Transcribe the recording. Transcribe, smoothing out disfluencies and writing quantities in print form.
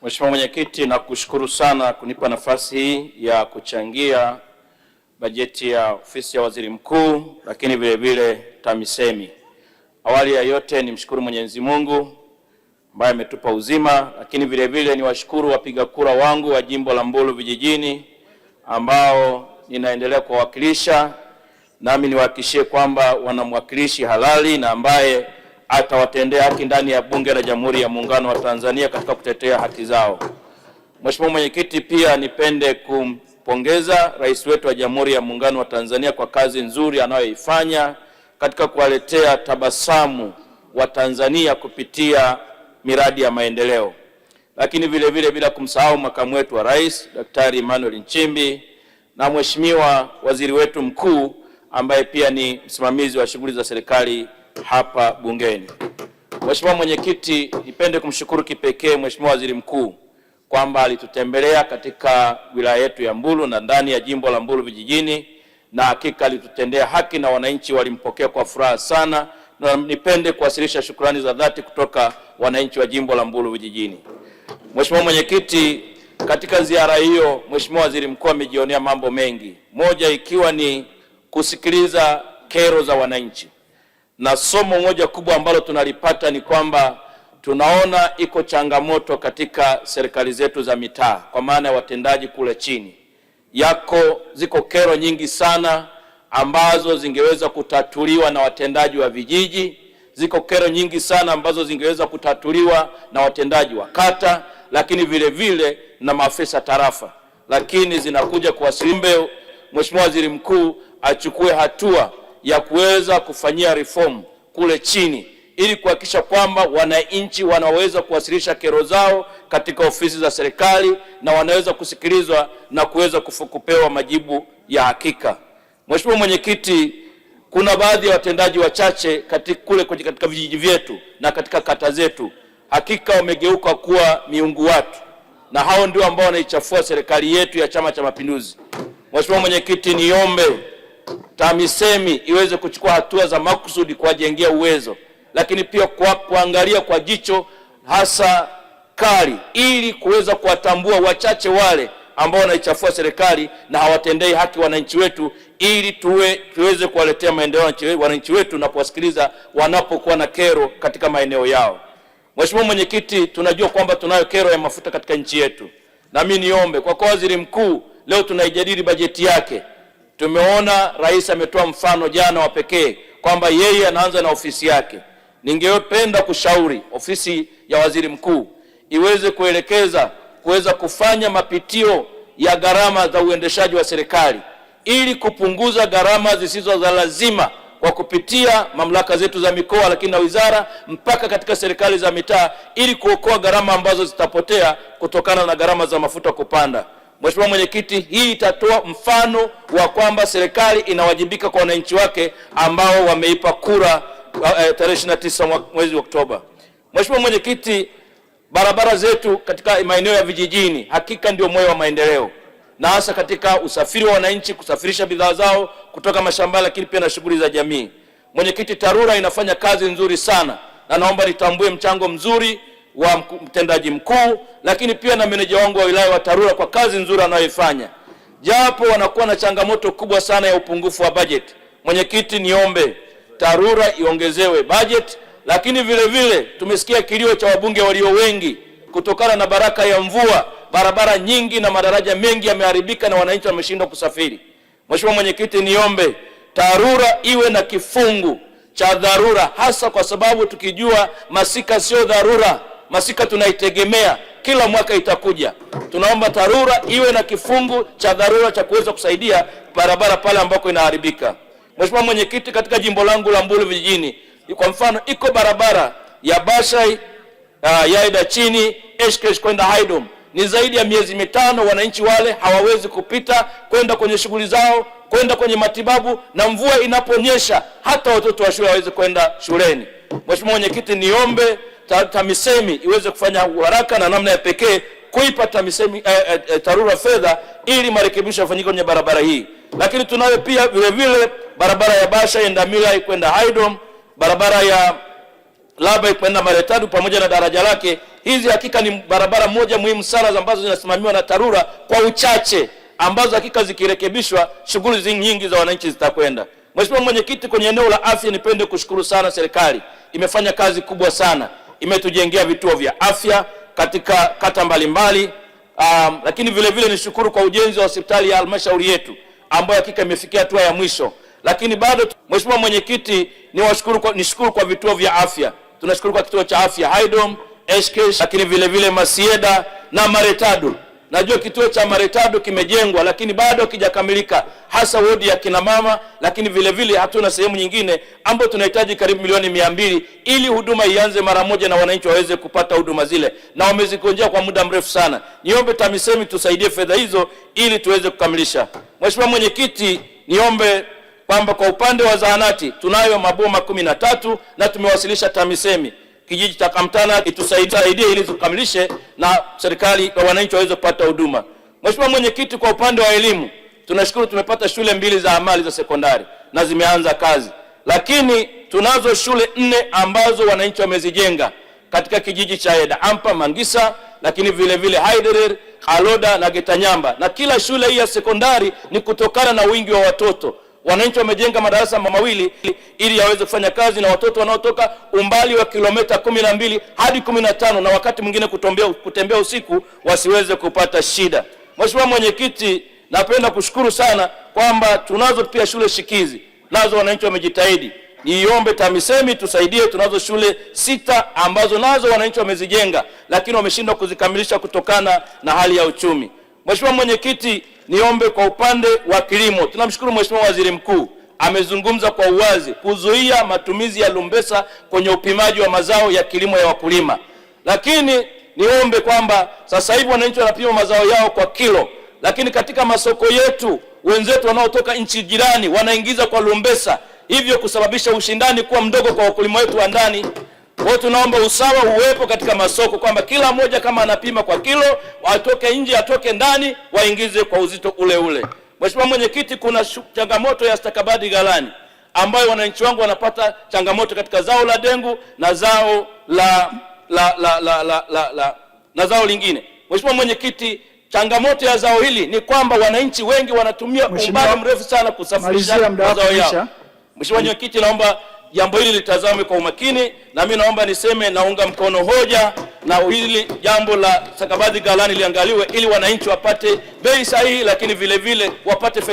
Mheshimiwa Mwenyekiti, nakushukuru sana kunipa nafasi hii ya kuchangia bajeti ya ofisi ya Waziri Mkuu, lakini vile vile TAMISEMI. Awali ya yote nimshukuru Mwenyezi Mungu ambaye ametupa uzima, lakini vile vile niwashukuru wapiga kura wangu wa jimbo la Mbulu vijijini ambao ninaendelea kuwakilisha, nami niwahakikishie kwamba wanamwakilishi halali na ambaye atawatendea haki ndani ya Bunge la Jamhuri ya Muungano wa Tanzania katika kutetea haki zao. Mheshimiwa Mwenyekiti, pia nipende kumpongeza Rais wetu wa Jamhuri ya Muungano wa Tanzania kwa kazi nzuri anayoifanya katika kuwaletea tabasamu wa Tanzania kupitia miradi ya maendeleo. Lakini vile vile bila kumsahau makamu wetu wa Rais Daktari Emmanuel Nchimbi na Mheshimiwa Waziri wetu mkuu ambaye pia ni msimamizi wa shughuli za serikali hapa bungeni. Mheshimiwa Mwenyekiti, nipende kumshukuru kipekee Mheshimiwa Waziri Mkuu kwamba alitutembelea katika wilaya yetu ya Mbulu na ndani ya jimbo la Mbulu vijijini, na hakika alitutendea haki na wananchi walimpokea kwa furaha sana, na nipende kuwasilisha shukrani za dhati kutoka wananchi wa jimbo la Mbulu vijijini. Mheshimiwa Mwenyekiti, katika ziara hiyo Mheshimiwa Waziri Mkuu amejionea mambo mengi, moja ikiwa ni kusikiliza kero za wananchi. Na somo moja kubwa ambalo tunalipata ni kwamba tunaona iko changamoto katika serikali zetu za mitaa, kwa maana ya watendaji kule chini. Ziko kero nyingi sana ambazo zingeweza kutatuliwa na watendaji wa vijiji, ziko kero nyingi sana ambazo zingeweza kutatuliwa na watendaji wa kata, lakini vile vile na maafisa tarafa, lakini zinakuja kuwasilimbe. Mheshimiwa Waziri Mkuu achukue hatua ya kuweza kufanyia reform kule chini ili kuhakikisha kwamba wananchi wanaweza kuwasilisha kero zao katika ofisi za serikali na wanaweza kusikilizwa na kuweza kupewa majibu ya hakika. Mheshimiwa Mwenyekiti, kuna baadhi ya watendaji wachache katika vijiji vyetu na katika kata zetu hakika wamegeuka kuwa miungu watu, na hao ndio ambao wanaichafua serikali yetu ya Chama cha Mapinduzi. Mheshimiwa Mwenyekiti, niombe TAMISEMI iweze kuchukua hatua za makusudi kuwajengea uwezo, lakini pia kuangalia kwa jicho hasa kali ili kuweza kuwatambua wachache wale ambao wanaichafua serikali na hawatendei haki wananchi wetu, ili tuweze kuwaletea maendeleo wananchi wetu na kuwasikiliza wanapokuwa na kero katika maeneo yao. Mheshimiwa Mwenyekiti, tunajua kwamba tunayo kero ya mafuta katika nchi yetu, na mimi niombe kwa Waziri Mkuu leo tunaijadili bajeti yake. Tumeona Rais ametoa mfano jana wa pekee kwamba yeye anaanza na ofisi yake. Ningependa kushauri ofisi ya Waziri Mkuu iweze kuweza kufanya mapitio ya gharama za uendeshaji wa serikali ili kupunguza gharama zisizo za lazima kwa kupitia mamlaka zetu za mikoa, lakini na wizara mpaka katika serikali za mitaa, ili kuokoa gharama ambazo zitapotea kutokana na gharama za mafuta kupanda. Mheshimiwa Mwenyekiti, hii itatoa mfano wa kwamba serikali inawajibika kwa wananchi wake ambao wameipa kura tarehe 29 mwezi Oktoba. Mheshimiwa Mwenyekiti, barabara zetu katika maeneo ya vijijini hakika ndio moyo wa maendeleo, na hasa katika usafiri wa wananchi kusafirisha bidhaa zao kutoka mashambani, lakini pia na shughuli za jamii. Mwenyekiti, TARURA inafanya kazi nzuri sana, na naomba nitambue mchango mzuri wa mtendaji mkuu, lakini pia na meneja wangu wa wilaya wa TARURA kwa kazi nzuri anayoifanya, japo wanakuwa na changamoto kubwa sana ya upungufu wa bajeti. Mwenyekiti, niombe TARURA iongezewe bajeti, lakini vile vile tumesikia kilio cha wabunge walio wengi kutokana na baraka ya mvua. Barabara nyingi na madaraja mengi yameharibika na wananchi wameshindwa kusafiri. Mheshimiwa Mwenyekiti, niombe TARURA iwe na kifungu cha dharura, hasa kwa sababu tukijua masika sio dharura. Masika tunaitegemea, kila mwaka itakuja. Tunaomba TARURA iwe na kifungu cha dharura cha kuweza kusaidia barabara pale ambako inaharibika. Mheshimiwa Mwenyekiti, katika jimbo langu la Mbulu vijijini, kwa mfano, iko barabara ya Bashai Yaida chini Eshkesh kwenda Haidom. Ni zaidi ya miezi mitano wananchi wale hawawezi kupita kwenda kwenye shughuli zao, kwenda kwenye matibabu, na mvua inaponyesha hata watoto wa shule hawawezi kwenda shuleni. Mheshimiwa Mwenyekiti, niombe TAMISEMI iweze kufanya haraka na namna ya pekee kuipa TAMISEMI TARURA fedha ili marekebisho yafanyike kwenye barabara hii. Lakini tunayo pia vile vile barabara ya Basha Ndamila kwenda Haidom, barabara ya labda kwenda Maretadu pamoja na daraja lake. Hizi hakika ni barabara moja muhimu sana ambazo zinasimamiwa na TARURA kwa uchache, ambazo hakika zikirekebishwa shughuli nyingi za wananchi zitakwenda. Mheshimiwa Mwenyekiti, kwenye eneo la afya nipende kushukuru sana serikali. Imefanya kazi kubwa sana. Imetujengea vituo vya afya katika kata mbalimbali. Lakini vile vile nishukuru kwa ujenzi wa hospitali ya halmashauri yetu ambayo hakika imefikia hatua ya mwisho. Lakini bado Mheshimiwa Mwenyekiti, nishukuru kwa vituo vya afya. Tunashukuru kwa kituo cha afya Haydom, Eshkesh, lakini vile vile Masieda na Maretadu. Najua kituo cha Maretadu kimejengwa lakini bado hakijakamilika, hasa wodi ya kina mama, lakini vile vile hatuna sehemu nyingine ambapo tunahitaji karibu milioni 200 ili huduma ianze mara moja na wananchi waweze kupata huduma zile, na wamezikonjea kwa muda mrefu sana. Niombe TAMISEMI tusaidie fedha hizo ili tuweze kukamilisha. Mheshimiwa Mwenyekiti, niombe kwamba kwa upande wa zahanati tunayo maboma 13 na tumewasilisha TAMISEMI kijiji cha Kamtana itusaidie ili tukamilishe na serikali na wananchi waweze kupata huduma. Mheshimiwa Mwenyekiti, kwa upande wa elimu tunashukuru tumepata shule 2 za amali za sekondari na zimeanza kazi, lakini tunazo shule 4 ambazo wananchi wamezijenga katika kijiji cha Eda Ampa, Mangisa, lakini vile vile Haiderer, Haloda na Getanyamba, na kila shule hii ya sekondari ni kutokana na wingi wa watoto. Wananchi wamejenga madarasa mawili ili yaweze kufanya kazi na watoto wanaotoka umbali wa kilomita 12 hadi 15 na wakati mwingine kutembea usiku wasiweze kupata shida. Mheshimiwa Mwenyekiti, napenda kushukuru sana kwamba tunazo pia shule shikizi. Nazo wananchi wamejitahidi. Niombe TAMISEMI tusaidie, tunazo shule 6 ambazo nazo wananchi wamezijenga lakini wameshindwa kuzikamilisha kutokana na hali ya uchumi. Mheshimiwa Mwenyekiti, niombe kwa upande wa kilimo. Tunamshukuru Mheshimiwa Waziri Mkuu amezungumza kwa uwazi kuzuia matumizi ya lumbesa kwenye upimaji wa mazao ya kilimo ya wakulima. Lakini niombe kwamba sasa hivi wananchi wanapima mazao yao kwa kilo, lakini katika masoko yetu wenzetu wanaotoka nchi jirani wanaingiza kwa lumbesa, hivyo kusababisha ushindani kuwa mdogo kwa wakulima wetu wa ndani. Kwa tunaomba usawa uwepo katika masoko kwamba kila mmoja kama anapima kwa kilo, atoke nje atoke ndani waingize kwa uzito ule ule. Mheshimiwa Mwenyekiti, kuna changamoto ya stakabadhi ghalani ambayo wananchi wangu wanapata changamoto katika zao la dengu na zao na zao lingine. Mheshimiwa Mwenyekiti, changamoto ya zao hili ni kwamba wananchi wengi wanatumia umbali mrefu sana kusafirisha mazao yao. Mheshimiwa Mwenyekiti, naomba jambo hili litazame kwa umakini, na mimi naomba niseme naunga mkono hoja na hili jambo la stakabadhi ghalani liangaliwe ili wananchi wapate bei sahihi, lakini vile vile wapate